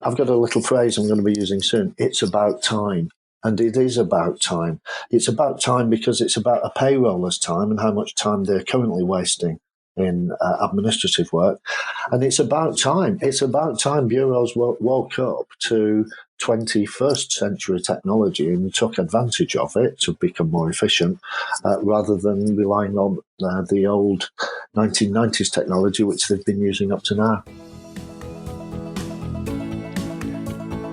I've got a little phrase I'm going to be using soon. It's about time. And it is about time. It's about time because it's about a payroller's time and how much time they're currently wasting in administrative work. And it's about time. It's about time bureaus woke up to 21st century technology and took advantage of it to become more efficient rather than relying on the old 1990s technology, which they've been using up to now.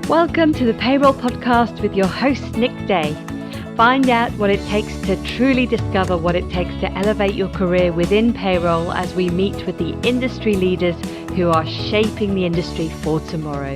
Welcome to the Payroll Podcast with your host, Nick Day. Find out what it takes to truly discover what it takes to elevate your career within payroll as we meet with the industry leaders who are shaping the industry for tomorrow.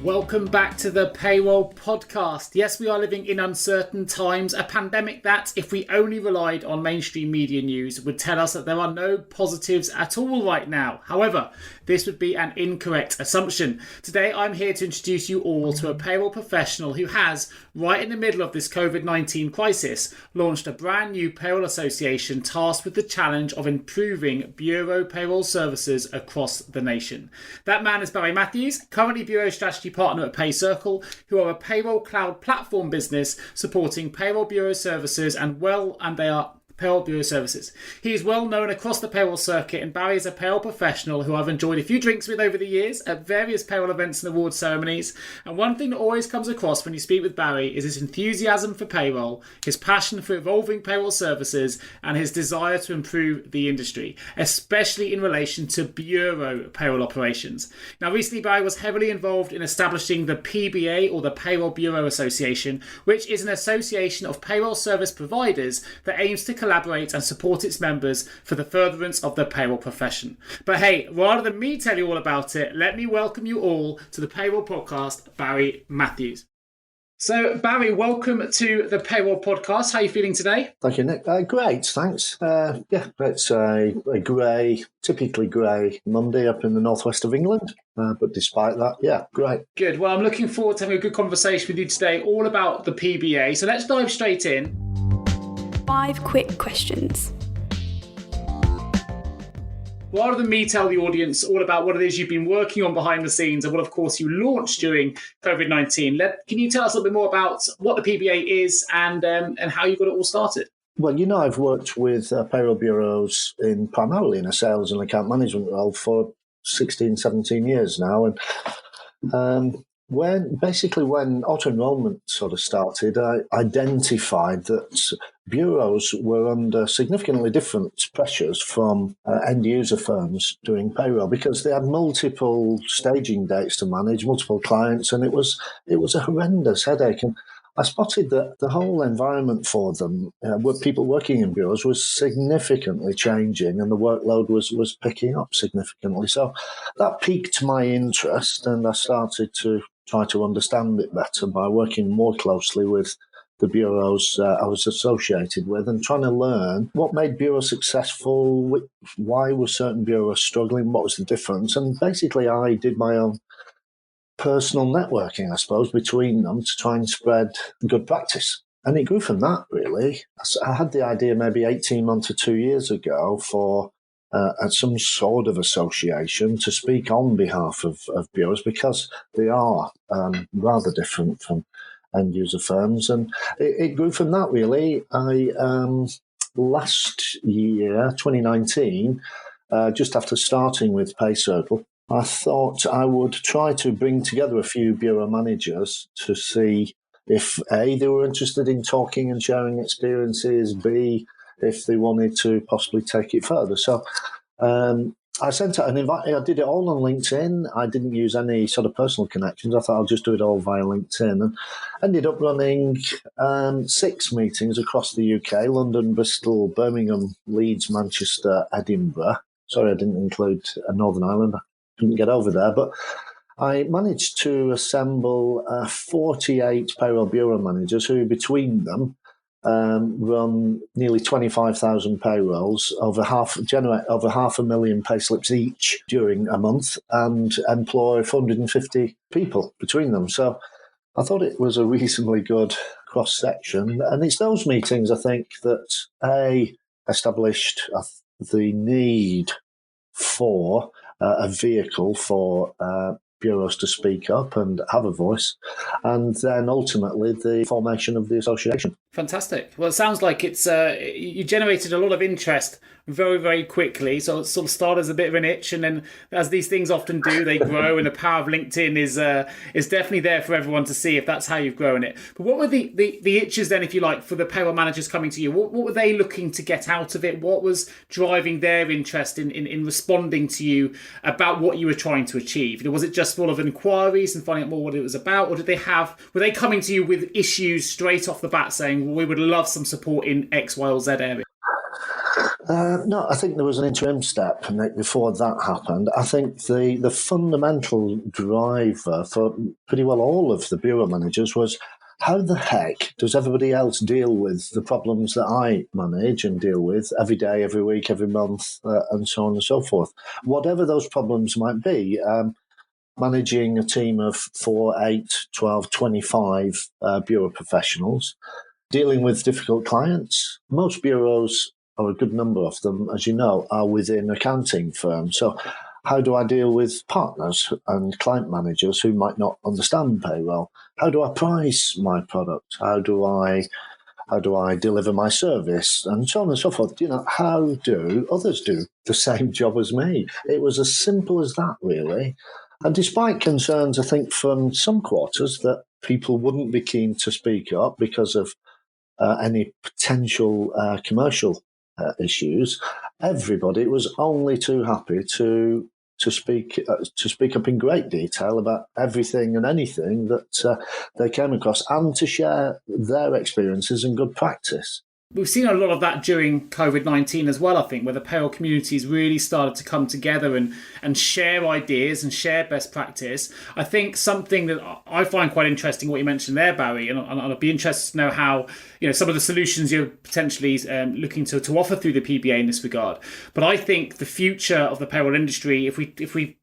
Welcome back to the Payroll Podcast. Yes, we are living in uncertain times, a pandemic that, if we only relied on mainstream media news, would tell us that there are no positives at all right now. However, this would be an incorrect assumption. Today, I'm here to introduce you all to a payroll professional who has, right in the middle of this COVID-19 crisis, launched a brand new payroll association tasked with the challenge of improving bureau payroll services across the nation. That man is Barry Matthews, currently Bureau Strategy Partner at PayCircle, who are a payroll cloud platform business supporting payroll bureau services Payroll Bureau Services. He is well known across the payroll circuit, and Barry is a payroll professional who I've enjoyed a few drinks with over the years at various payroll events and award ceremonies. And one thing that always comes across when you speak with Barry is his enthusiasm for payroll, his passion for evolving payroll services, and his desire to improve the industry, especially in relation to bureau payroll operations. Now, recently Barry was heavily involved in establishing the PBA, or the Payroll Bureau Association, which is an association of payroll service providers that aims to collaborate and support its members for the furtherance of the payroll profession. But hey, rather than me tell you all about it, let me welcome you all to the Payroll Podcast, Barry Matthews. So, Barry, welcome to the Payroll Podcast. How are you feeling today? Thank you, Nick. Great, thanks. It's a typically grey Monday up in the northwest of England. But despite that, great. Good. Well, I'm looking forward to having a good conversation with you today all about the PBA. So let's dive straight in. 5 quick questions. Rather than me tell the audience all about what it is you've been working on behind the scenes and what, of course, you launched during COVID-19, can you tell us a little bit more about what the PBA is and how you got it all started? Well, I've worked with payroll bureaus primarily in a sales and account management role for 16, 17 years now. And when auto-enrollment sort of started, I identified that bureaus were under significantly different pressures from end-user firms doing payroll because they had multiple staging dates to manage, multiple clients, and it was a horrendous headache. And I spotted that the whole environment for them, people working in bureaus, was significantly changing, and the workload was picking up significantly. So that piqued my interest, and I started to try to understand it better by working more closely with the bureaus I was associated with and trying to learn what made bureaus successful, why were certain bureaus struggling, what was the difference. And basically I did my own personal networking, I suppose, between them to try and spread good practice. And it grew from that, really. I had the idea maybe 18 months or 2 years ago for some sort of association to speak on behalf of bureaus because they are rather different from end-user firms. And it grew from that, really. Last year, 2019, just after starting with PayCircle, I thought I would try to bring together a few bureau managers to see if, A, they were interested in talking and sharing experiences, B, if they wanted to possibly take it further. So I sent out an invite. I did it all on LinkedIn. I didn't use any sort of personal connections. I thought I'll just do it all via LinkedIn, and ended up running 6 meetings across the UK: London, Bristol, Birmingham, Leeds, Manchester, Edinburgh. Sorry, I didn't include Northern Ireland. I couldn't get over there, but I managed to assemble 48 payroll bureau managers who, between them, run nearly 25,000 payrolls, generate over 500,000 payslips each during a month, and employ 450 people between them. So I thought it was a reasonably good cross-section. And it's those meetings, I think, that established the need for a vehicle for bureaus to speak up and have a voice, and then ultimately the formation of the association. Fantastic. Well, it sounds like it's you generated a lot of interest very, very quickly. So it sort of started as a bit of an itch, and then as these things often do, they grow. And the power of LinkedIn is definitely there for everyone to see if that's how you've grown it. But what were the itches then, if you like, for the payroll managers coming to you? What were they looking to get out of it? What was driving their interest in responding to you about what you were trying to achieve? Was it just full of inquiries and finding out more what it was about, or were they coming to you with issues straight off the bat saying, well, we would love some support in X, Y, or Z area? No, I think there was an interim step, Nick, before that happened. I think the fundamental driver for pretty well all of the bureau managers was, how the heck does everybody else deal with the problems that I manage and deal with every day, every week, every month, and so on and so forth? Whatever those problems might be, managing a team of 4, 8, 12, 25 bureau professionals, dealing with difficult clients. Most bureaus, or a good number of them, as you know, are within accounting firms. So how do I deal with partners and client managers who might not understand payroll? How do I price my product? How do I deliver my service? And so on and so forth. How do others do the same job as me? It was as simple as that, really. And despite concerns, I think, from some quarters that people wouldn't be keen to speak up because of any potential commercial issues, everybody was only too happy to speak up in great detail about everything and anything that they came across, and to share their experiences and good practice. We've seen a lot of that during COVID-19 as well, I think, where the payroll communities really started to come together and share ideas and share best practice. I think something that I find quite interesting, what you mentioned there, Barry, and I'd be interested to know how, some of the solutions you're potentially looking to offer through the PBA in this regard. But I think the future of the payroll industry, if we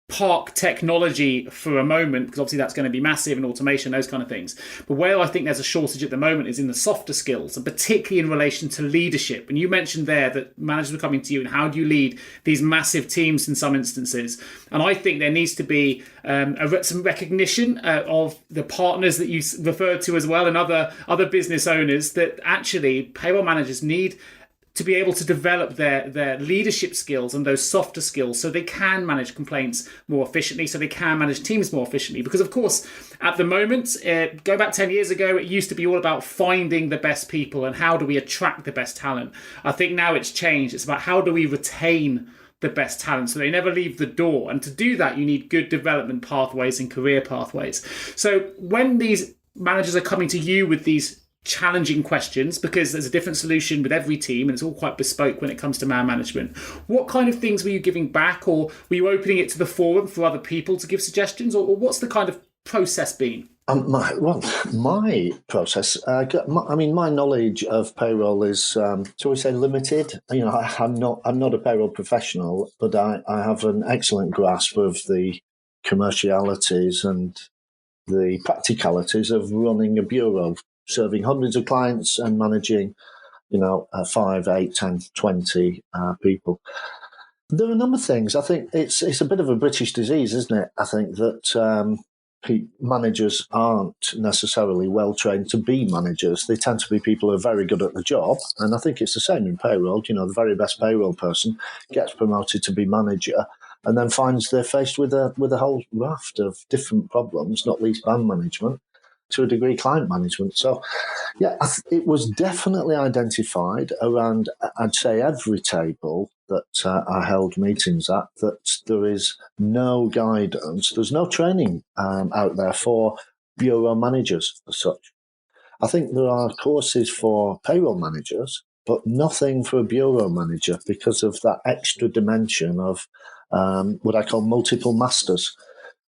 park technology for a moment, because obviously that's going to be massive, and automation, those kind of things. But where I think there's a shortage at the moment is in the softer skills, and particularly in relation to leadership. And you mentioned there that managers are coming to you, and how do you lead these massive teams in some instances? And I think there needs to be some recognition of the partners that you referred to as well, and other business owners, that actually payroll managers need to be able to develop their leadership skills and those softer skills so they can manage complaints more efficiently, so they can manage teams more efficiently. Because, of course, at the moment, go back 10 years ago, it used to be all about finding the best people and how do we attract the best talent. I think now it's changed. It's about how do we retain the best talent so they never leave the door. And to do that, you need good development pathways and career pathways. So when these managers are coming to you with these challenging questions, because there's a different solution with every team and it's all quite bespoke when it comes to man management, what kind of things were you giving back, or were you opening it to the forum for other people to give suggestions, or what's the kind of process been? My process, my knowledge of payroll is, shall we say, limited. I'm not a payroll professional, but I have an excellent grasp of the commercialities and the practicalities of running a bureau, serving hundreds of clients and managing, 5, 8, 10, 20 people. There are a number of things. I think it's a bit of a British disease, isn't it? I think that managers aren't necessarily well trained to be managers. They tend to be people who are very good at the job. And I think it's the same in payroll. The very best payroll person gets promoted to be manager and then finds they're faced with a whole raft of different problems, not least band management, to a degree client management. So, yeah, it was definitely identified around, I'd say, every table that I held meetings at, that there is no guidance, there's no training out there for bureau managers as such. I think there are courses for payroll managers, but nothing for a bureau manager because of that extra dimension of what I call multiple masters.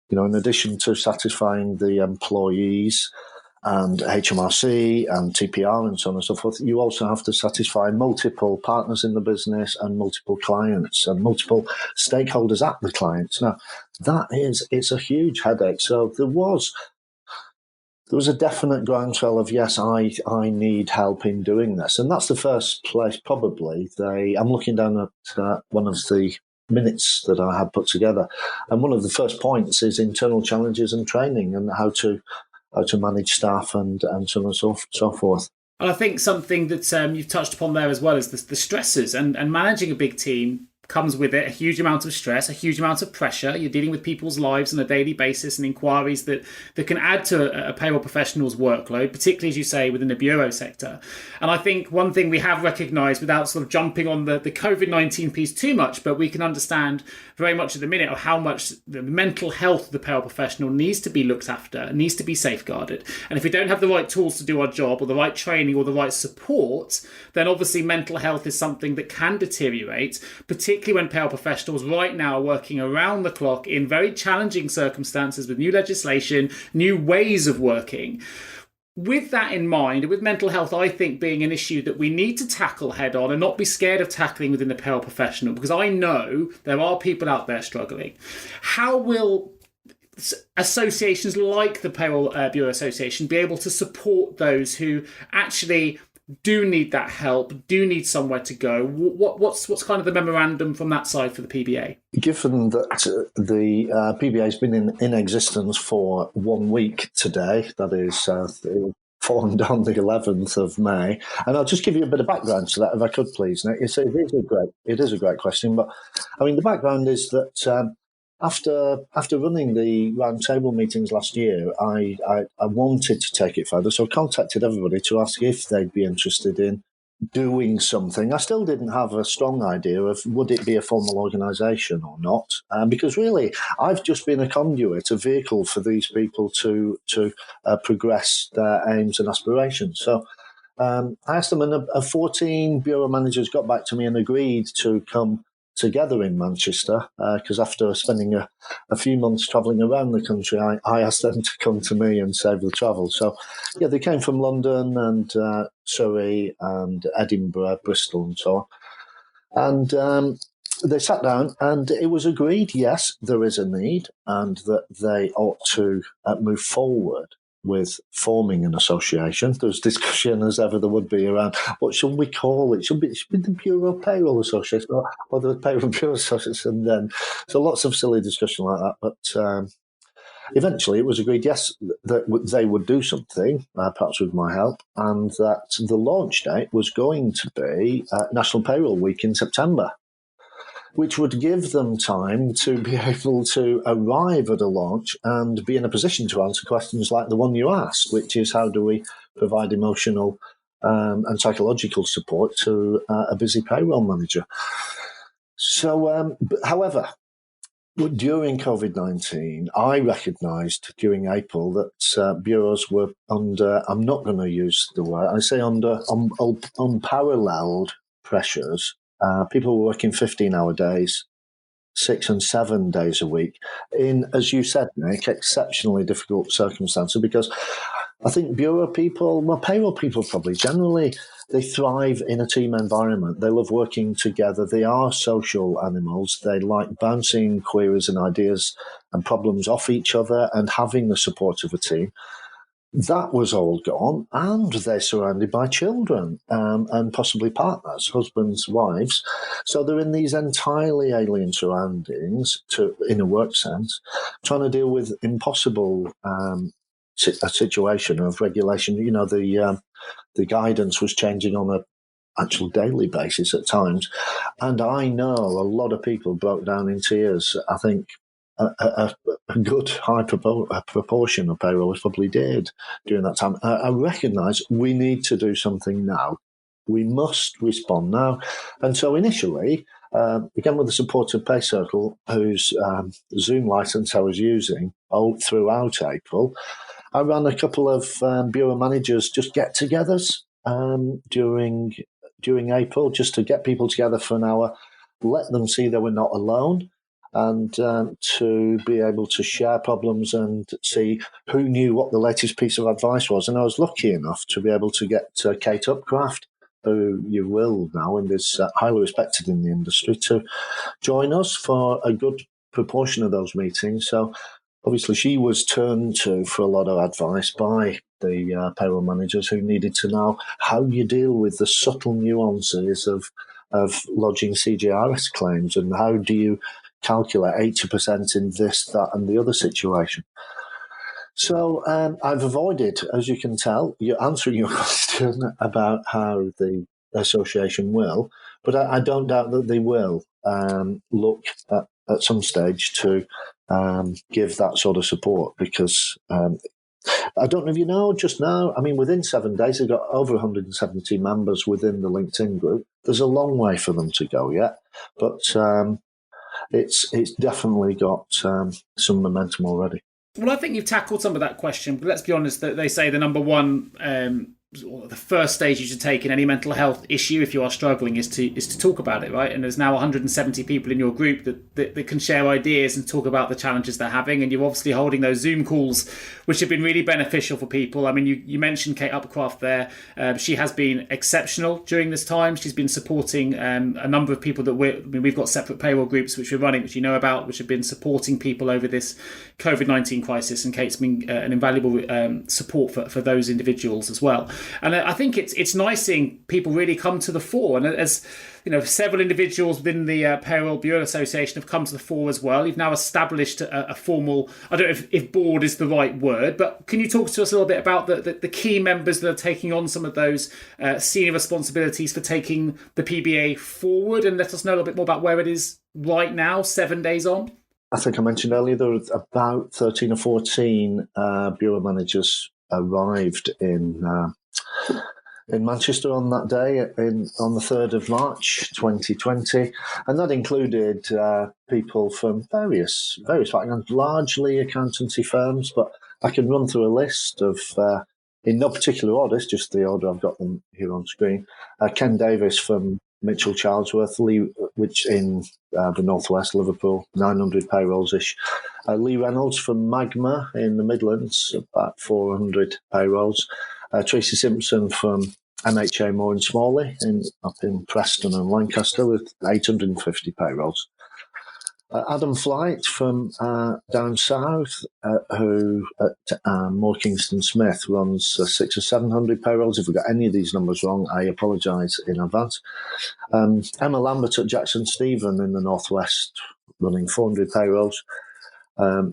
In addition to satisfying the employees and HMRC and TPR and so on and so forth, you also have to satisfy multiple partners in the business and multiple clients and multiple stakeholders at the clients. Now, it's a huge headache. So there was a definite groundswell of, yes, I need help in doing this. And that's the first place, probably. I'm looking down at one of the minutes that I had put together. And one of the first points is internal challenges and training, and how to manage staff and so on and so forth. And I think something that you've touched upon there as well is the stresses, and managing a big team comes with it a huge amount of stress, a huge amount of pressure. You're dealing with people's lives on a daily basis and inquiries that can add to a payroll professional's workload, particularly, as you say, within the bureau sector. And I think one thing we have recognised, without sort of jumping on the COVID-19 piece too much, but we can understand very much at the minute of how much the mental health of the payroll professional needs to be looked after, needs to be safeguarded. And if we don't have the right tools to do our job, or the right training, or the right support, then obviously mental health is something that can deteriorate, particularly when payroll professionals right now are working around the clock in very challenging circumstances with new legislation, new ways of working. With that in mind, with mental health, I think, being an issue that we need to tackle head on and not be scared of tackling within the payroll professional, because I know there are people out there struggling. How will associations like the Payroll Bureau Association be able to support those who actually do need that help, do need somewhere to go? What's kind of the memorandum from that side for the PBA? Given that the PBA has been in existence for 1 week today, that is fallen on the 11th of May, and I'll just give you a bit of background to that, if I could, please, Nick. It is a great question, but I mean, the background is that after running the roundtable meetings last year, I wanted to take it further, so I contacted everybody to ask if they'd be interested in doing something. I still didn't have a strong idea of would it be a formal organisation or not, because really I've just been a conduit, a vehicle for these people to progress their aims and aspirations. So I asked them, and 14 bureau managers got back to me and agreed to come together in Manchester, because after spending a few months travelling around the country, I asked them to come to me and save the travel. So, yeah, they came from London and Surrey and Edinburgh, Bristol and so on. And they sat down and it was agreed, yes, there is a need and that they ought to move forward with forming an association. There's discussion, as ever there would be, around what should we call it? Should be the Bureau Payroll Association or the Payroll Bureau Association then? So lots of silly discussion like that. But eventually it was agreed, yes, that they would do something, perhaps with my help, and that the launch date was going to be National Payroll Week in September, which would give them time to be able to arrive at a launch and be in a position to answer questions like the one you asked, which is how do we provide emotional and psychological support to a busy payroll manager. So, however, during COVID-19, I recognised during April that bureaus were under, I'm not going to use the word, I say under unparalleled pressures. People were working 15-hour days, 6 and 7 days a week in, as you said, Nick, exceptionally difficult circumstances, because I think bureau people, well, payroll people probably generally, they thrive in a team environment. They love working together. They are social animals. They like bouncing queries and ideas and problems off each other and having the support of a team. That was all gone, and they're surrounded by children and possibly partners, husbands, wives. So they're in these entirely alien surroundings, in a work sense, trying to deal with impossible a situation of regulation. You know, the guidance was changing on an actual daily basis at times, and I know a lot of people broke down in tears. I think a good high proportion of payrollers probably did during that time. I recognise we need to do something now. We must respond now. And so initially, again with the support of PayCircle, whose Zoom license I was using throughout April, I ran a couple of bureau managers just get-togethers during April, just to get people together for an hour, let them see they were not alone, and to be able to share problems and see who knew what the latest piece of advice was. And I was lucky enough to be able to get Kate Upcraft, who you will know and is highly respected in the industry, to join us for a good proportion of those meetings. So obviously she was turned to for a lot of advice by the payroll managers who needed to know how you deal with the subtle nuances of of lodging CGRS claims, and how do you calculate 80% in this, that, and the other situation? So I've avoided, as you can tell, you're answering your question about how the association will, but I don't doubt that they will look at some stage to give that sort of support, because I don't know if you know, just now, I mean, within 7 days, they've got over 170 members within the LinkedIn group. There's a long way for them to go yet, but it's definitely got some momentum already. Well, I think you've tackled some of that question, but let's be honest, that they say the number one, the first stage you should take in any mental health issue if you are struggling is to talk about it, right? And there's now 170 people in your group that can share ideas and talk about the challenges they're having, and you're obviously holding those Zoom calls, which have been really beneficial for people. I mean, you mentioned Kate Upcraft there. She has been exceptional during this time. She's been supporting a number of people that we've got separate payroll groups which we're running, which you know about, which have been supporting people over this COVID-19 crisis, and Kate's been an invaluable support for those individuals as well. And I think it's nice seeing people really come to the fore. And as you know, several individuals within the Payroll Bureau Association have come to the fore as well. You've now established a formal, I don't know if board is the right word, but can you talk to us a little bit about the key members that are taking on some of those senior responsibilities for taking the PBA forward, and let us know a little bit more about where it is right now, 7 days on? I think I mentioned earlier there were about 13 or 14 bureau managers arrived in Manchester on that day, on the 3rd of March 2020, and that included people from various backgrounds, largely accountancy firms, but I can run through a list of, in no particular order, it's just the order I've got them here on screen. Ken Davis from Mitchell Charlesworth, which in the northwest, Liverpool, 900 payrolls-ish. Lee Reynolds from Magma in the Midlands, about 400 payrolls. Tracy Simpson from MHA Moore and Smalley up in Preston and Lancaster with 850 payrolls. Adam Flight from down south, who at Moore Kingston Smith runs 600 or 700 payrolls. If we got any of these numbers wrong, I apologise in advance. Emma Lambert at Jackson Stephen in the northwest, running 400 payrolls.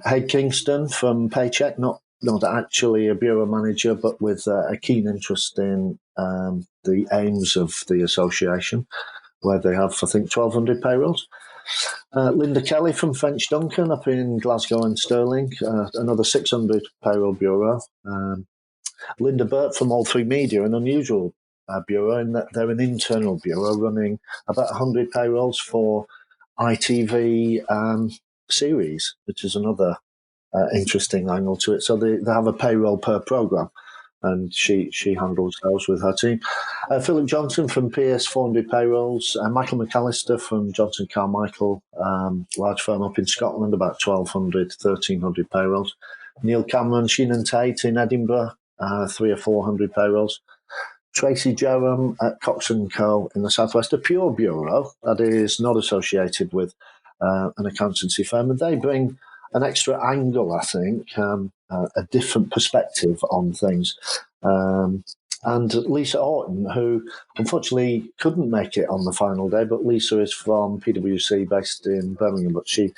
Haig Kingston from Paycheck, not actually a bureau manager, but with a keen interest in the aims of the association, where they have, I think, 1,200 payrolls. Linda Kelly from French Duncan up in Glasgow and Stirling, another 600 payroll bureau. Linda Burt from All Three Media, an unusual bureau in that they're an internal bureau running about 100 payrolls for ITV series, which is another interesting angle to it. So they have a payroll per programme, and she handles those with her team. Philip Johnson from PS 400 payrolls, Michael McAllister from Johnson Carmichael, large firm up in Scotland, about 1,200, 1,300 payrolls. Neil Cameron, Sheen and Tate in Edinburgh, 300 or 400 payrolls. Tracy Jerram at Cox & Co. in the southwest, a pure bureau that is not associated with an accountancy firm, and they bring an extra angle, I think, a different perspective on things. And Lisa Orton, who unfortunately couldn't make it on the final day, but Lisa is from PwC based in Birmingham, but she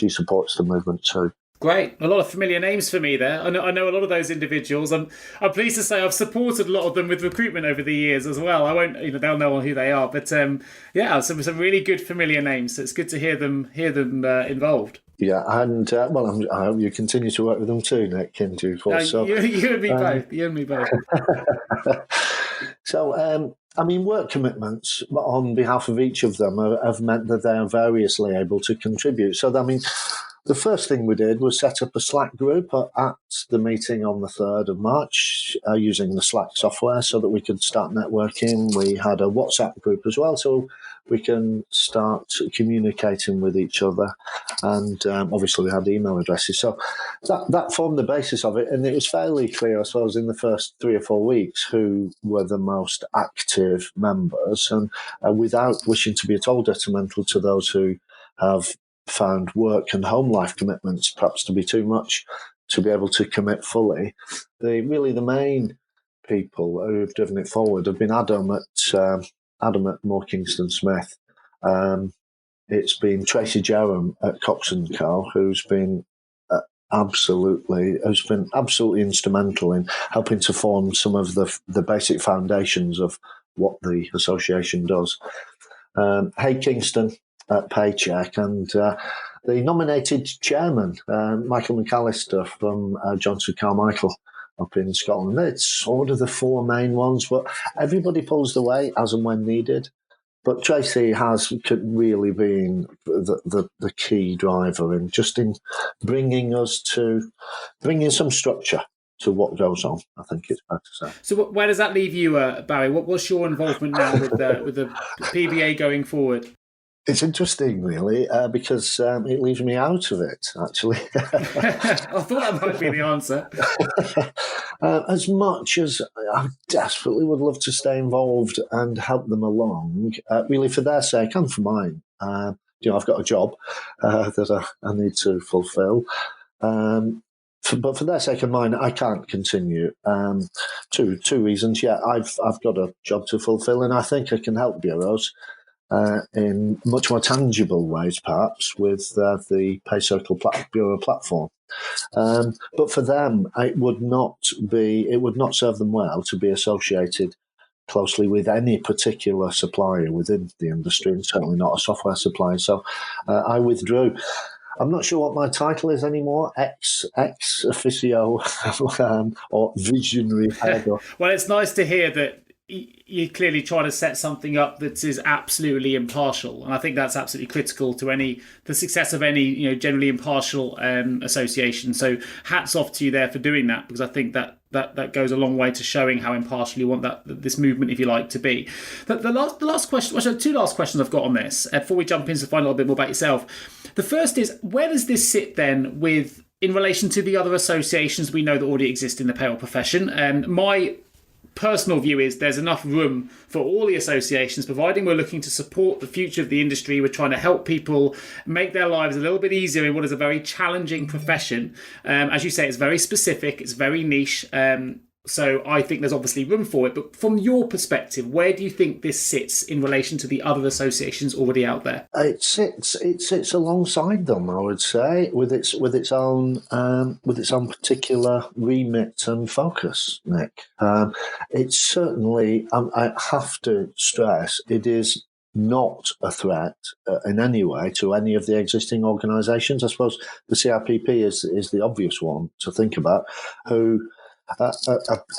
supports the movement too. Great. A lot of familiar names for me there. I know a lot of those individuals. I'm pleased to say I've supported a lot of them with recruitment over the years as well. I won't, they'll know who they are. But some really good familiar names. So it's good to hear them involved. Yeah, and I hope you continue to work with them too, Nick, in due course. So, you and me both. You and me both. So, work commitments on behalf of each of them have meant that they are variously able to contribute. So, the first thing we did was set up a Slack group at the meeting on the 3rd of March using the Slack software so that we could start networking. We had a WhatsApp group as well, so we can start communicating with each other. And obviously we had email addresses. So that formed the basis of it. And it was fairly clear, I suppose, in the first 3 or 4 weeks who were the most active members. And without wishing to be at all detrimental to those who have found work and home life commitments perhaps to be too much to be able to commit fully, the main people who have driven it forward have been Adam at Adam at Moore Kingston Smith. It's been Tracy Jerram at Cox & Co, who's been absolutely instrumental in helping to form some of the basic foundations of what the association does. Hay Kingston at Paycheck, and the nominated chairman, Michael McAllister from Johnson Carmichael up in Scotland. It's sort of the four main ones, but everybody pulls the weight as and when needed. But Tracy has really been the key driver in bringing some structure to what goes on, I think it's fair to say. So where does that leave you, Barry? What's your involvement now with the PBA going forward? It's interesting, really, because it leaves me out of it, actually. I thought that might be the answer. As much as I desperately would love to stay involved and help them along, really for their sake and for mine. I've got a job that I need to fulfil. But for their sake and mine, I can't continue. Two reasons. Yeah, I've got a job to fulfil, and I think I can help bureaus in much more tangible ways, perhaps, with the PayCircle Bureau platform. But for them, it would not serve them well to be associated closely with any particular supplier within the industry, and certainly not a software supplier. So I withdrew. I'm not sure what my title is anymore, ex officio or visionary head. Well, it's nice to hear that you're clearly trying to set something up that is absolutely impartial, and I think that's absolutely critical to the success of any generally impartial association. So hats off to you there for doing that, because I think that goes a long way to showing how impartial you want this movement, if you like, to be. The last question, well, two last questions I've got on this before we jump in to find a little bit more about yourself. The first is, where does this sit then in relation to the other associations we know that already exist in the payroll profession? My personal view is there's enough room for all the associations, providing we're looking to support the future of the industry. We're trying to help people make their lives a little bit easier in what is a very challenging profession. As you say, it's very specific, it's very niche. So I think there's obviously room for it. But from your perspective, where do you think this sits in relation to the other associations already out there? It sits alongside them, I would say, with its own particular remit and focus, Nick. It's certainly, I have to stress, it is not a threat in any way to any of the existing organisations. I suppose the CRPP is the obvious one to think about, who are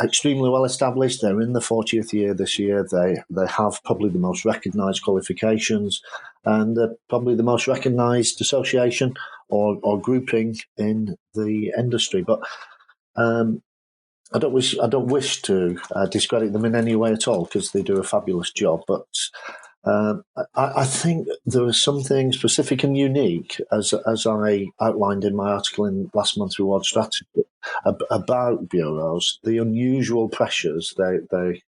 extremely well established. They're in the 40th year this year. They have probably the most recognised qualifications, and they're probably the most recognised association or grouping in the industry. But I don't wish to discredit them in any way at all, because they do a fabulous job. But I think there is something specific and unique, as I outlined in my article in last month's Reward Strategy, about bureaus, the unusual pressures they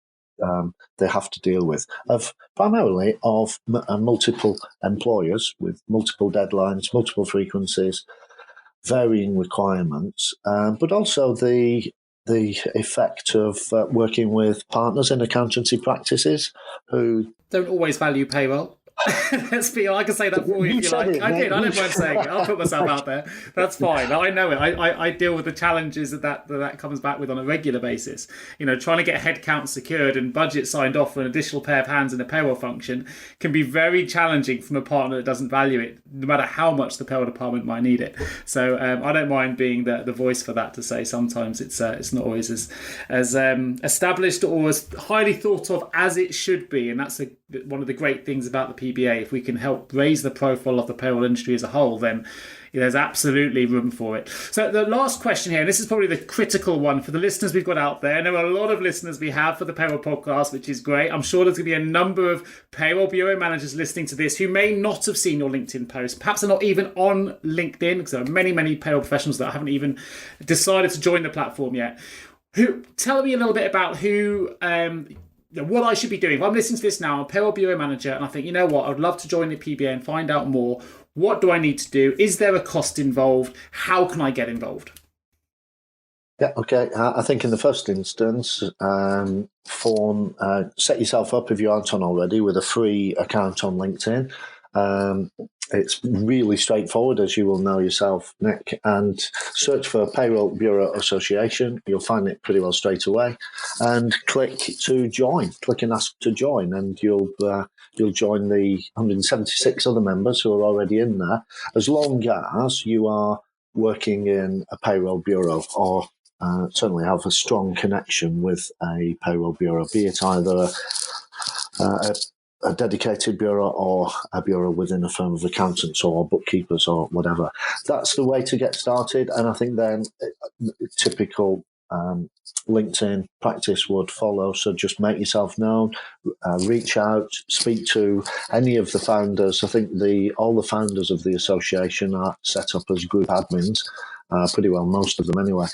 have to deal with, primarily of multiple employers with multiple deadlines, multiple frequencies, varying requirements, but also the effect of working with partners in accountancy practices who don't always value payroll. Let's be honest, I can say that for you if you like. I did. I don't mind saying it. I'll put myself out there. That's fine. I know it. I deal with the challenges that comes back with on a regular basis. Trying to get headcount secured and budget signed off for an additional pair of hands in a payroll function can be very challenging from a partner that doesn't value it, no matter how much the payroll department might need it. So I don't mind being the voice for that, to say sometimes it's not always as established or as highly thought of as it should be. And that's one of the great things about the PBA. If we can help raise the profile of the payroll industry as a whole, then there's absolutely room for it. So the last question here, and this is probably the critical one for the listeners we've got out there. I know a lot of listeners we have for the Payroll Podcast, which is great. I'm sure there's going to be a number of payroll bureau managers listening to this who may not have seen your LinkedIn post. Perhaps they're not even on LinkedIn, because there are many, many payroll professionals that haven't even decided to join the platform yet. Tell me a little bit about what I should be doing. If I'm listening to this now, I'm a payroll bureau manager, and I think, what, I'd love to join the PBA and find out more. What do I need to do? Is there a cost involved? How can I get involved? Yeah, okay. I think in the first instance, set yourself up if you aren't on already with a free account on LinkedIn. It's really straightforward, as you will know yourself, Nick, and search for Payroll Bureau Association. You'll find it pretty well straight away, and click to join. Click and ask to join, and you'll join the 176 other members who are already in there, as long as you are working in a payroll bureau or certainly have a strong connection with a payroll bureau, be it either a dedicated bureau or a bureau within a firm of accountants or bookkeepers or whatever. That's the way to get started. And I think then typical LinkedIn practice would follow. So just make yourself known, reach out, speak to any of the founders. I think all the founders of the association are set up as group admins. Pretty well, most of them anyway.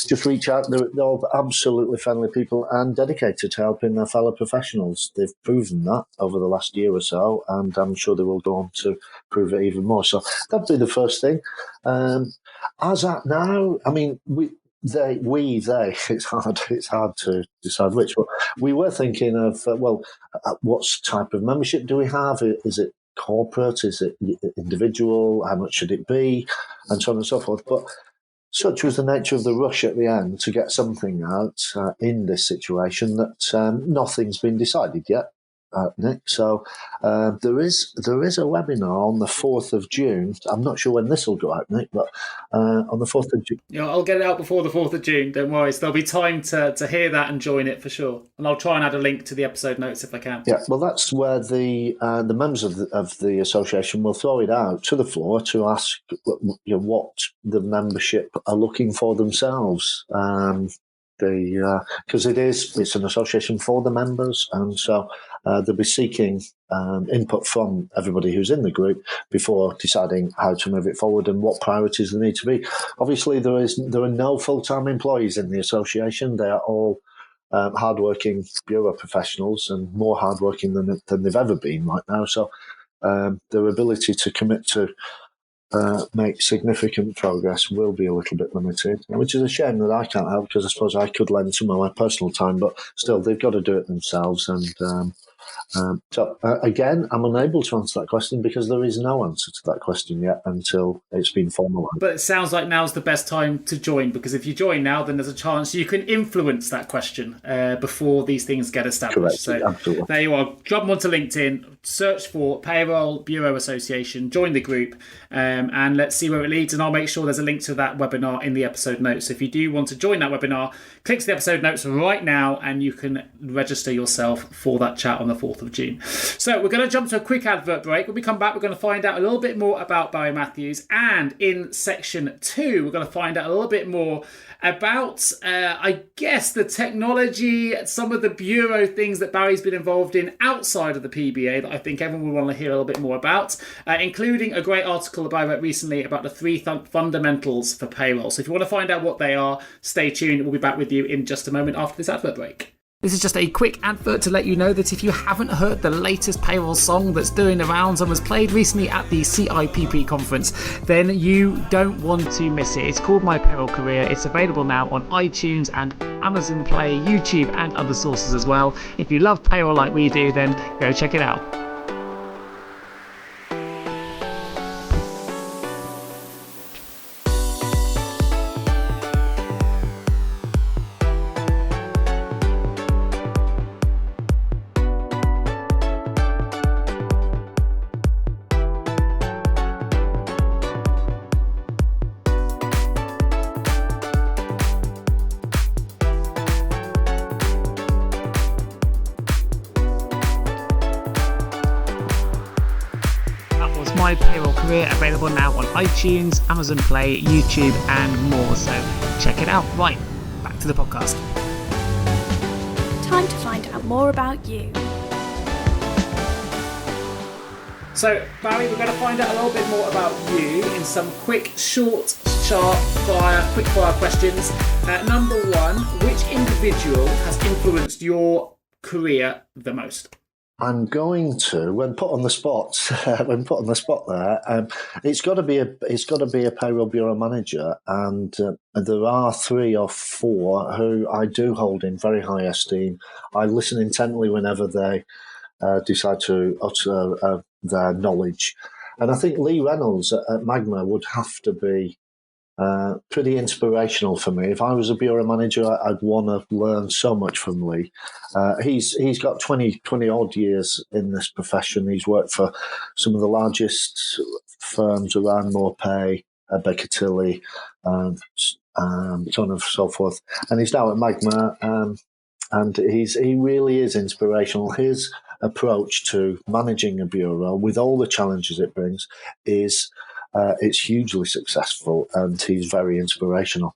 Just reach out. They're all absolutely friendly people and dedicated to helping their fellow professionals. They've proven that over the last year or so, and I'm sure they will go on to prove it even more. So that'd be the first thing. As at now, I mean, they. It's hard to decide which. But we were thinking of what type of membership do we have? Is it corporate? Is it individual? How much should it be? And so on and so forth. But such was the nature of the rush at the end to get something out in this situation that nothing's been decided yet, Nick. So there is a webinar on the 4th of June. I'm not sure when this will go out, Nick, but on the 4th of June. Yeah, I'll get it out before the 4th of June. Don't worry. So there'll be time to hear that and join it for sure. And I'll try and add a link to the episode notes if I can. Yeah, well, that's where the members of the association will throw it out to the floor to ask what the membership are looking for themselves. Because it's an association for the members, and so they'll be seeking input from everybody who's in the group before deciding how to move it forward and what priorities there need to be. Obviously, there are no full-time employees in the association. They are all hardworking bureau professionals and more hardworking than they've ever been right now. So their ability to commit to make significant progress will be a little bit limited, which is a shame that I can't help, because I suppose I could lend some of my personal time, but still they've got to do it themselves. And again, I'm unable to answer that question because there is no answer to that question yet until it's been formalised. But it sounds like now's the best time to join, because if you join now, then there's a chance you can influence that question before these things get established. Correct, so absolutely. There you are. Jump onto LinkedIn, search for Payroll Bureau Association, join the group, and let's see where it leads. And I'll make sure there's a link to that webinar in the episode notes. So if you do want to join that webinar, click to the episode notes right now and you can register yourself for that chat on the 4th of June. So we're going to jump to a quick advert break. When we come back, we're going to find out a little bit more about Barry Matthews. And in section 2, we're going to find out a little bit more about, I guess, the technology, some of the bureau things that Barry's been involved in outside of the PBA that I think everyone will want to hear a little bit more about, including a great article that I wrote recently about the 3 fundamentals for payroll. So if you want to find out what they are, stay tuned. We'll be back with you in just a moment after this advert break. This is just a quick advert to let you know that if you haven't heard the latest payroll song that's doing the rounds and was played recently at the CIPP conference, then you don't want to miss it. It's called My Payroll Career. It's available now on iTunes and Amazon Play, YouTube and other sources as well. If you love payroll like we do, then go check it out. My Payroll Career, available now on iTunes, Amazon Play, YouTube and more, so check it out. Right, back to the podcast. Time to find out more about you. So Barry, we're going to find out a little bit more about you in some quick, short, sharp quick fire questions. Number 1, which individual has influenced your career the most? I'm going to, when put on the spot there, it's got to be a payroll bureau manager, and there are 3 or 4 who I do hold in very high esteem. I listen intently whenever they decide to utter their knowledge, and I think Lee Reynolds at Magma would have to be pretty inspirational for me. If I was a bureau manager, I'd want to learn so much from Lee. He's got 20 odd years in this profession. He's worked for some of the largest firms around Morpay, Baker Tilly, so on and so forth. And he's now at Magma, and he really is inspirational. His approach to managing a bureau with all the challenges it brings is it's hugely successful, and he's very inspirational.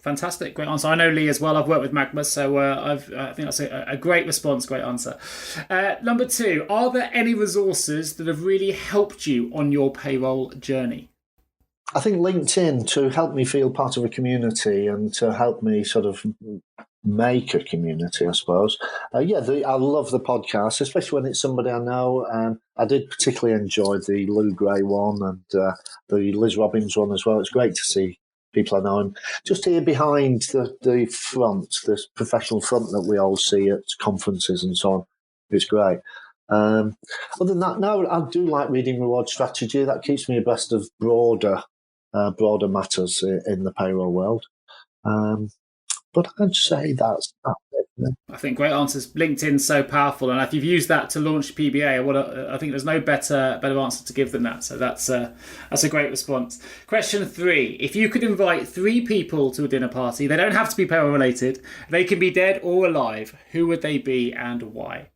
Fantastic, great answer. I know Lee as well. I've worked with Magma, so I think that's a great response, great answer. Number 2, are there any resources that have really helped you on your payroll journey? I think LinkedIn, to help me feel part of a community and to help me sort of make a community, I suppose. I love the podcast, especially when it's somebody I know. I did particularly enjoy the Lou Gray one and the Liz Robbins one as well. It's great to see people I know and just hear behind the front, this professional front that we all see at conferences and so on. It's great. Other than that, no, I do like reading Reward Strategy. That keeps me abreast of broader matters in the payroll world. But I'd say that's it. I think great answers. LinkedIn's so powerful, and if you've used that to launch PBA, I think there's no better answer to give than that. So that's a great response. Question 3: if you could invite 3 people to a dinner party, they don't have to be payroll related. They can be dead or alive. Who would they be and why?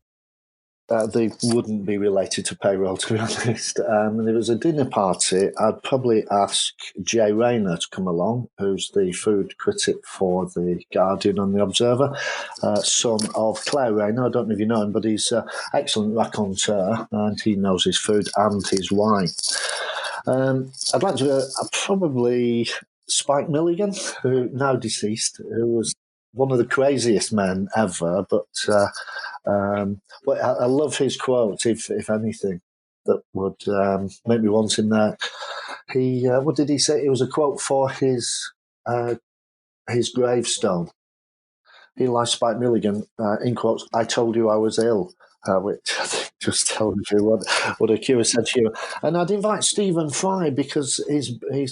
They wouldn't be related to payroll, to be honest. If it was a dinner party, I'd probably ask Jay Rayner to come along, who's the food critic for The Guardian and The Observer, son of Claire Rayner. I don't know if you know him, but he's an excellent raconteur, and he knows his food and his wine. I'd like to probably Spike Milligan, who now deceased, who was one of the craziest men ever, but I love his quote, if anything, that would make me want him there. What did he say? It was a quote for his gravestone. He, like Spike Milligan, in quotes, "I told you I was ill," which I think just tells you what a curious sense of humour. And I'd invite Stephen Fry because he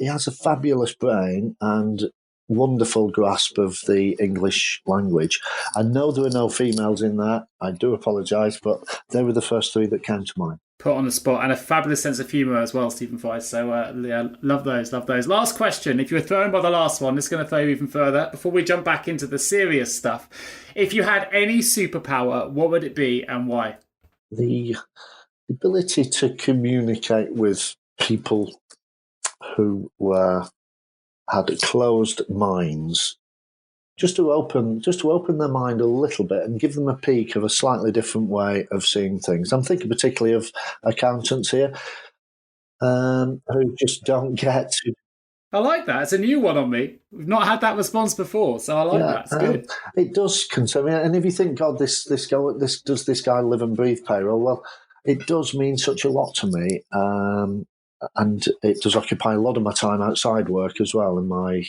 has a fabulous brain and wonderful grasp of the English language. I know there are no females in that. I do apologise, but they were the first 3 that came to mind. Put on the spot, and a fabulous sense of humour as well, Stephen Fry. So love those. Last question. If you were thrown by the last one, this is going to throw you even further. Before we jump back into the serious stuff, if you had any superpower, what would it be and why? The ability to communicate with people who had closed minds, just to open their mind a little bit and give them a peek of a slightly different way of seeing things. I'm thinking particularly of accountants here who just don't get to. I like that. It's a new one on me. We've not had that response before, so I like that. It's good. It does concern me. And if you think, God, this does this guy live and breathe payroll? Well, it does mean such a lot to me. And it does occupy a lot of my time outside work as well in my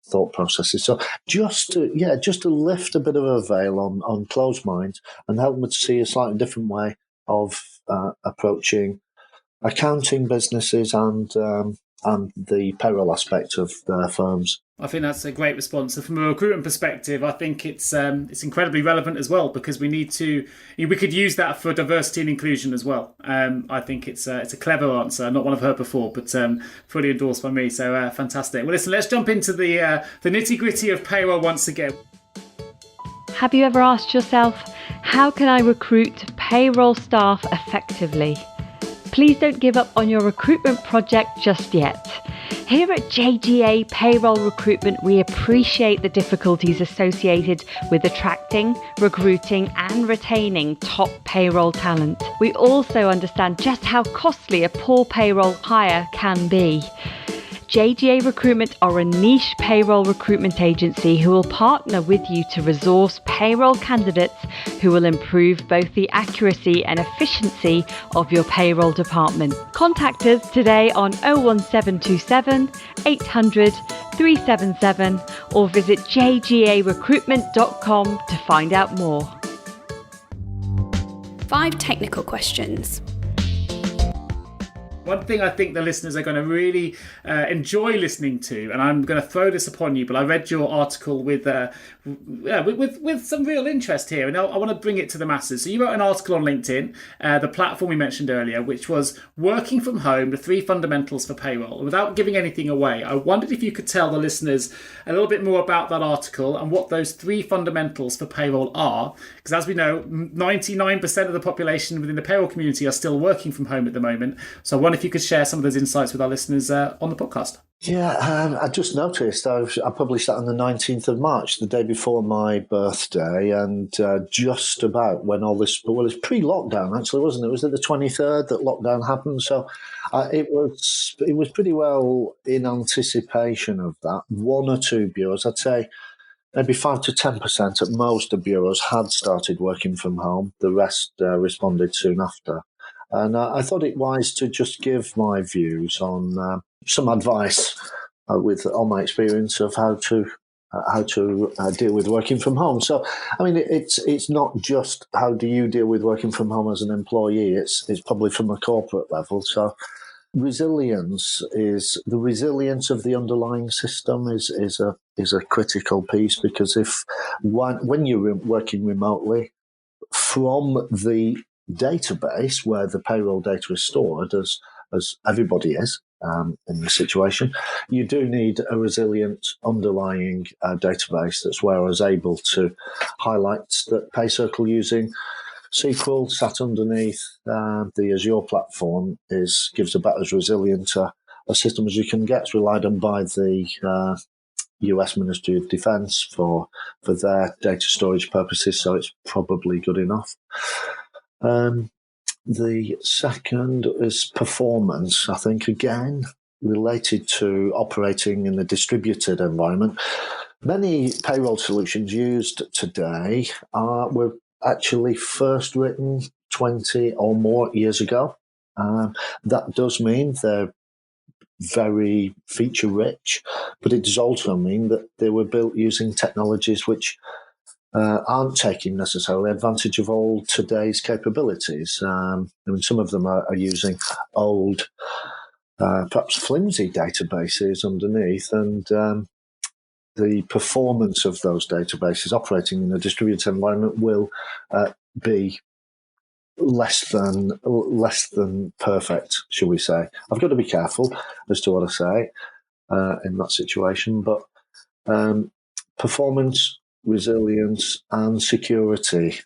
thought processes. So just to lift a bit of a veil on closed minds and help them to see a slightly different way of approaching accounting businesses and the payroll aspect of their firms. I think that's a great response. And from a recruitment perspective, I think it's incredibly relevant as well, because we could use that for diversity and inclusion as well. I think it's a clever answer, not one I've heard before, but fully endorsed by me. So fantastic. Well, listen, let's jump into the nitty gritty of payroll once again. Have you ever asked yourself, how can I recruit payroll staff effectively? Please don't give up on your recruitment project just yet. Here at JGA Payroll Recruitment, we appreciate the difficulties associated with attracting, recruiting and retaining top payroll talent. We also understand just how costly a poor payroll hire can be. JGA Recruitment are a niche payroll recruitment agency who will partner with you to resource payroll candidates who will improve both the accuracy and efficiency of your payroll department. Contact us today on 01727 800 377 or visit jgarecruitment.com to find out more. 5 technical questions. One thing I think the listeners are going to really enjoy listening to, and I'm going to throw this upon you, but I read your article with some real interest here, and I want to bring it to the masses. So you wrote an article on LinkedIn, the platform we mentioned earlier, which was working from home, the 3 fundamentals for payroll. Without giving anything away, I wondered if you could tell the listeners a little bit more about that article and what those 3 fundamentals for payroll are. Because as we know, 99% of the population within the payroll community are still working from home at the moment. So I wonder if you could share some of those insights with our listeners on the podcast. Yeah, I just noticed I published that on the 19th of March, the day before my birthday, and just about when all this, well, it's pre-lockdown actually, wasn't it? Was it the 23rd that lockdown happened? So it was pretty well in anticipation of that. 1 or 2 bureaus, I'd say maybe 5 to 10% at most of bureaus had started working from home. The rest responded soon after. And I thought it wise to just give my views on some advice on my experience of how to deal with working from home. So, I mean, it's not just how do you deal with working from home as an employee. It's probably from a corporate level. So, resilience of the underlying system is a critical piece, because when you're working remotely from the database where the payroll data is stored, as everybody is in this situation, you do need a resilient underlying database that's where I was able to highlight that PayCircle using SQL sat underneath the Azure platform gives about as resilient a system as you can get. It's relied on by the US Ministry of Defence for their data storage purposes, so it's probably good enough. The second is performance, I think, again, related to operating in a distributed environment. Many payroll solutions used today were actually first written 20 or more years ago. That does mean they're very feature-rich, but it does also mean that they were built using technologies which aren't taking necessarily advantage of all today's capabilities. I mean, some of them are using old, perhaps flimsy databases underneath, and the performance of those databases operating in a distributed environment will be less than perfect, shall we say. I've got to be careful as to what I say in that situation, but performance, resilience and security.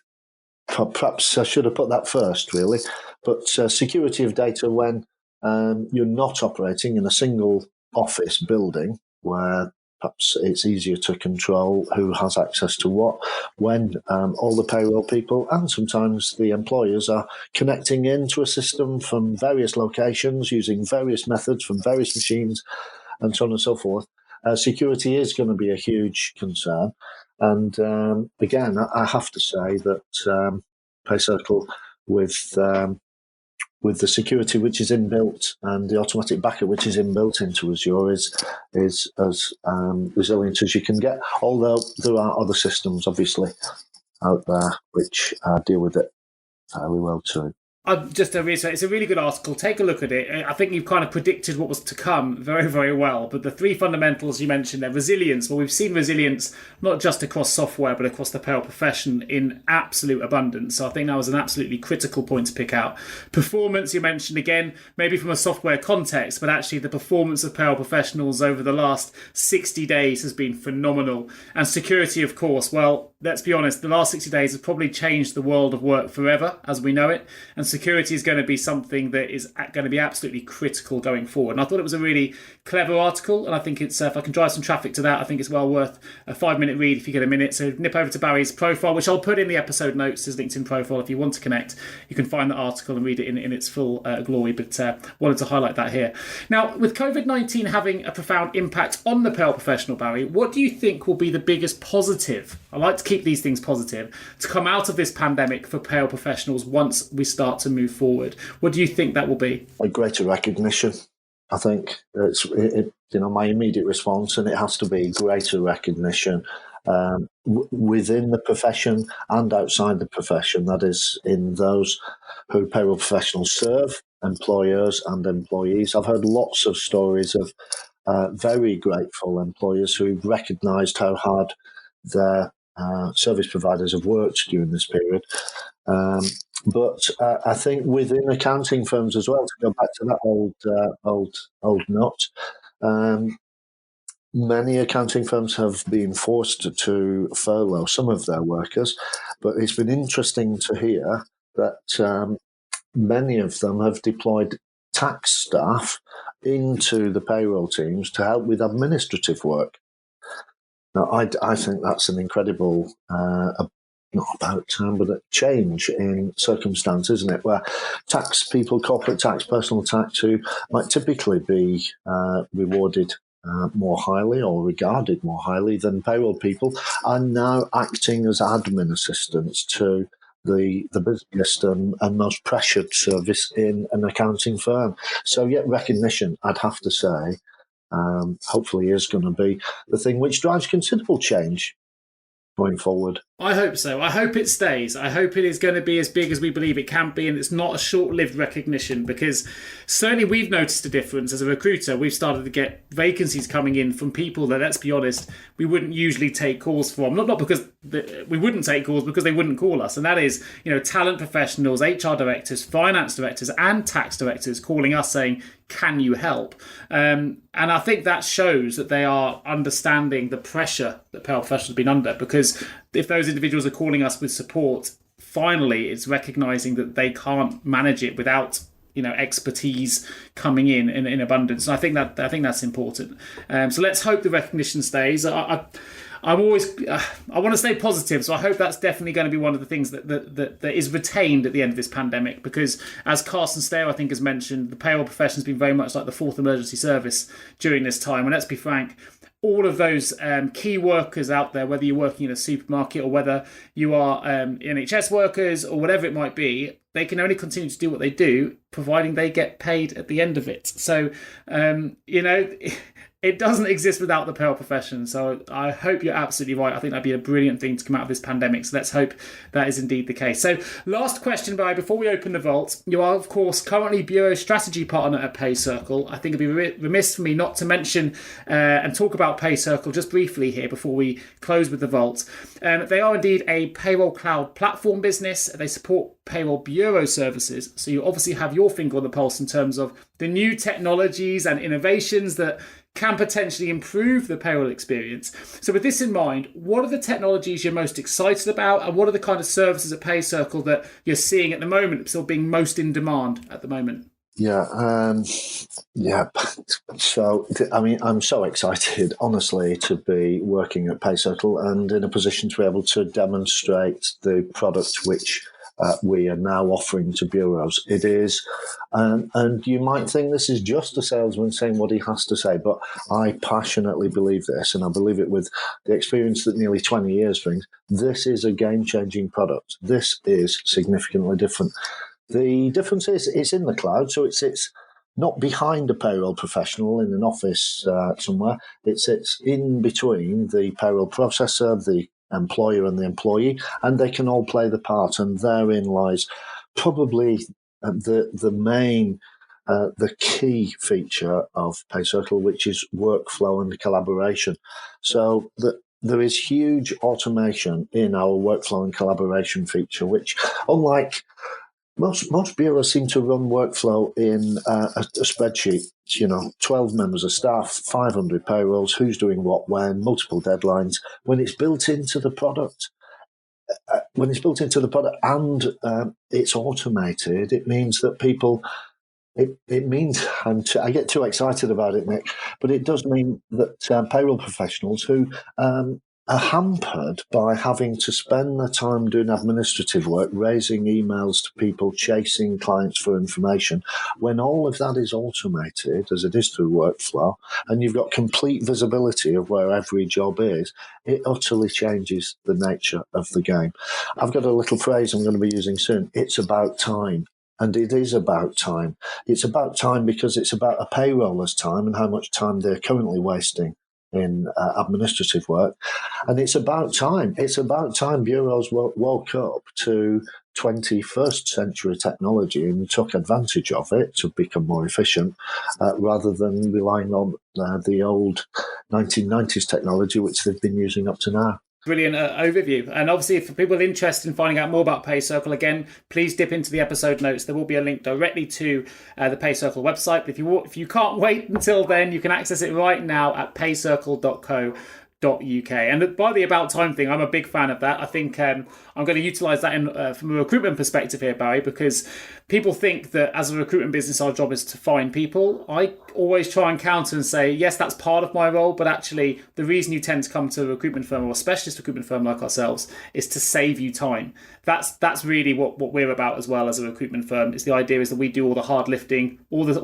Perhaps I should have put that first, really. But security of data when you're not operating in a single office building where perhaps it's easier to control who has access to what, when all the payroll people and sometimes the employers are connecting into a system from various locations using various methods from various machines and so on and so forth. Security is going to be a huge concern. And again, I have to say that PayCircle with the security which is inbuilt and the automatic backup which is inbuilt into Azure is as resilient as you can get. Although there are other systems, obviously, out there which deal with it fairly well too. Just to reiterate, it's a really good article. Take a look at it. I think you've kind of predicted what was to come very, very well. But the 3 fundamentals you mentioned there, resilience. Well, we've seen resilience not just across software, but across the payroll profession in absolute abundance. So I think that was an absolutely critical point to pick out. Performance, you mentioned again, maybe from a software context, but actually the performance of payroll professionals over the last 60 days has been phenomenal. And security, of course, well, let's be honest, the last 60 days has probably changed the world of work forever as we know it. And security is going to be something that is going to be absolutely critical going forward. And I thought it was a really clever article. And I think it's, if I can drive some traffic to that, I think it's well worth a 5-minute read if you get a minute. So nip over to Barry's profile, which I'll put in the episode notes, his LinkedIn profile. If you want to connect, you can find the article and read it in its full glory. But wanted to highlight that here. Now, with COVID-19 having a profound impact on the payroll professional, Barry, what do you think will be the biggest positive? I like to keep these things positive to come out of this pandemic for payroll professionals once we start to move forward. What do you think that will be? A greater recognition. I think it's my immediate response, and it has to be greater recognition within the profession and outside the profession. That is, in those who payroll professionals serve, employers and employees. I've heard lots of stories of very grateful employers who've recognised how hard their service providers have worked during this period. But I think within accounting firms as well, to go back to that old nut, many accounting firms have been forced to furlough some of their workers, but it's been interesting to hear that many of them have deployed tax staff into the payroll teams to help with administrative work. Now, I think that's an incredible, not about time, but a change in circumstance, isn't it? Where tax people, corporate tax, personal tax, who might typically be rewarded more highly or regarded more highly than payroll people, are now acting as admin assistants to the busiest and most pressured service in an accounting firm. So, yet recognition, I'd have to say, hopefully is going to be the thing which drives considerable change going forward. I hope so. I hope it stays. I hope it is going to be as big as we believe it can be, and it's not a short-lived recognition, because certainly we've noticed a difference as a recruiter. We've started to get vacancies coming in from people that, let's be honest, we wouldn't usually take calls from. Not because we wouldn't take calls, because they wouldn't call us. And that is, talent professionals, HR directors, finance directors, and tax directors calling us saying, can you help? And I think that shows that they are understanding the pressure that payroll professionals have been under, because if those individuals are calling us with support, finally it's recognizing that they can't manage it without expertise coming in abundance. And I think that's important. So let's hope the recognition stays. I'm always I want to stay positive, so I hope that's definitely going to be one of the things that is retained at the end of this pandemic, because as Carsten Stair, I think, has mentioned, the payroll profession has been very much like the fourth emergency service during this time. And let's be frank, all of those key workers out there, whether you're working in a supermarket or whether you are NHS workers or whatever it might be, they can only continue to do what they do, providing they get paid at the end of it. So, it doesn't exist without the payroll profession. So I hope you're absolutely right. I think that'd be a brilliant thing to come out of this pandemic. So let's hope that is indeed the case. So last question, Barry, before we open the vault. You are, of course, currently Bureau Strategy Partner at PayCircle. I think it'd be remiss for me not to mention and talk about PayCircle just briefly here before we close with the vault. They are indeed a payroll cloud platform business. They support payroll bureau services. So you obviously have your finger on the pulse in terms of the new technologies and innovations that can potentially improve the payroll experience. So with this in mind, what are the technologies you're most excited about, and what are the kind of services at PayCircle that you're seeing at the moment still being most in demand at the moment? Yeah. So, I'm so excited, honestly, to be working at PayCircle and in a position to be able to demonstrate the product which we are now offering to bureaus. It is, and you might think this is just a salesman saying what he has to say, but I passionately believe this, and I believe it with the experience that nearly 20 years brings. This is a game-changing product. This is significantly different. The difference is it's in the cloud, so it's not behind a payroll professional in an office somewhere. It sits in between the payroll processor, the employer and the employee, and they can all play the part. And therein lies probably the main, the key feature of PayCircle, which is workflow and collaboration. So there is huge automation in our workflow and collaboration feature, which, unlike most bureaus, seem to run workflow in a spreadsheet. 12 members of staff, 500 payrolls, who's doing what when, multiple deadlines. When it's built into the product, when it's built into the product and it's automated, it means that people. It means, and I get too excited about it, Nick, but it does mean that payroll professionals who are hampered by having to spend their time doing administrative work, raising emails to people, chasing clients for information, when all of that is automated, as it is through workflow, and you've got complete visibility of where every job is, it utterly changes the nature of the game. I've got a little phrase I'm going to be using soon. It's about time. And it is about time. It's about time because it's about a payroller's time and how much time they're currently wasting in administrative work. And it's about time. It's about time bureaus woke up to 21st century technology and took advantage of it to become more efficient rather than relying on the old 1990s technology, which they've been using up to now. Brilliant overview. And obviously, for people interested in finding out more about PayCircle, again, please dip into the episode notes. There will be a link directly to the PayCircle website. But if you can't wait until then, you can access it right now at paycircle.co.uk. And by the about time thing, I'm a big fan of that. I think I'm going to utilise that from a recruitment perspective here, Barry, because people think that as a recruitment business, our job is to find people. I always try and counter and say, yes, that's part of my role, but actually the reason you tend to come to a recruitment firm or a specialist recruitment firm like ourselves is to save you time. That's really what we're about as well as a recruitment firm. It's the idea is that we do all the hard lifting, all the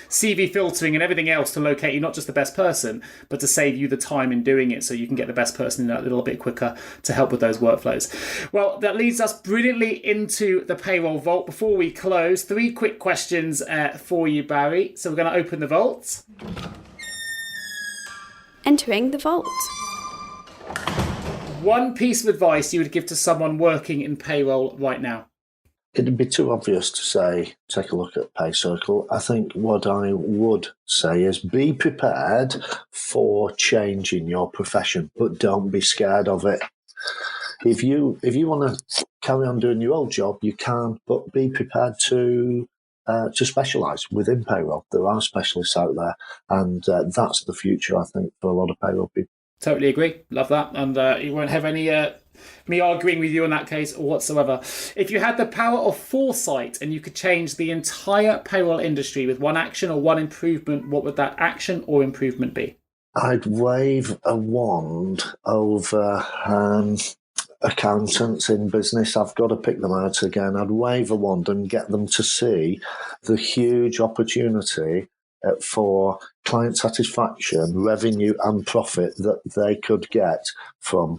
CV filtering and everything else to locate you not just the best person, but to save you the time in doing it so you can get the best person in a little bit quicker to help with those workflows. Well, that leads us brilliantly into the payroll vault. Before we close, 3 quick questions for you, Barry. So we're going to open the vault. Entering the vault. One piece of advice you would give to someone working in payroll right now? It'd be too obvious to say, take a look at PayCircle. I think what I would say is be prepared for change in your profession, but don't be scared of it. If you want to carry on doing your old job, you can, but be prepared to specialise within payroll. There are specialists out there, and that's the future, I think, for a lot of payroll people. Totally agree. Love that. And you won't have any me arguing with you in that case whatsoever. If you had the power of foresight and you could change the entire payroll industry with one action or one improvement, what would that action or improvement be? I'd wave a wand over accountants in business. I've got to pick them out again. I'd wave a wand and get them to see the huge opportunity for client satisfaction, revenue and profit that they could get from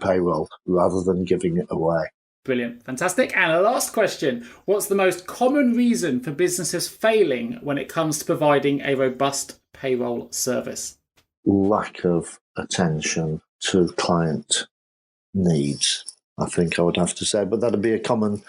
payroll rather than giving it away. Brilliant. Fantastic. And a last question. What's the most common reason for businesses failing when it comes to providing a robust payroll service? Lack of attention to client needs, I think I would have to say, but that'd be coming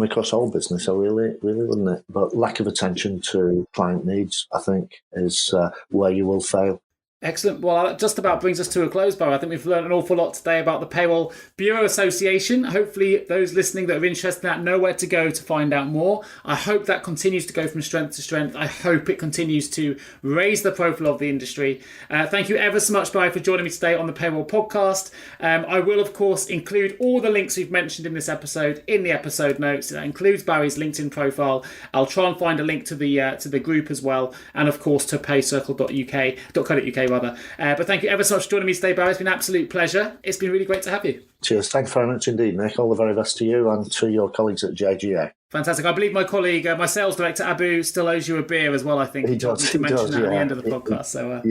across all business, really, wouldn't it? But lack of attention to client needs, I think, is where you will fail. Excellent. Well, that just about brings us to a close, Barry. I think we've learned an awful lot today about the Payroll Bureau Association. Hopefully those listening that are interested in that know where to go to find out more. I hope that continues to go from strength to strength. I hope it continues to raise the profile of the industry. Thank you ever so much, Barry, for joining me today on the Payroll Podcast. I will, of course, include all the links we've mentioned in this episode in the episode notes. That includes Barry's LinkedIn profile. I'll try and find a link to the group as well, and of course to paycircle.co.uk. But thank you ever so much for joining me today, Barry. It's been an absolute pleasure. It's been really great to have you. Cheers. Thanks very much indeed, Nick. All the very best to you and to your colleagues at JGA. Fantastic. I believe my colleague, my sales director, Abu, still owes you a beer as well, I think. He does. To mention that at the end of the podcast. So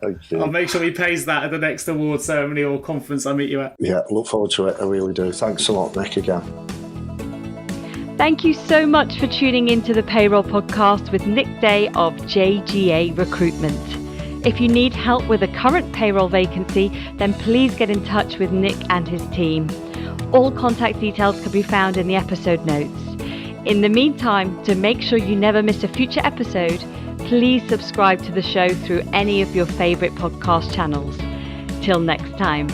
Thank you. I'll make sure he pays that at the next award ceremony or conference I meet you at. Yeah, look forward to it. I really do. Thanks a lot, Nick, again. Thank you so much for tuning into the Payroll Podcast with Nick Day of JGA Recruitment. If you need help with a current payroll vacancy, then please get in touch with Nick and his team. All contact details can be found in the episode notes. In the meantime, to make sure you never miss a future episode, please subscribe to the show through any of your favourite podcast channels. Till next time.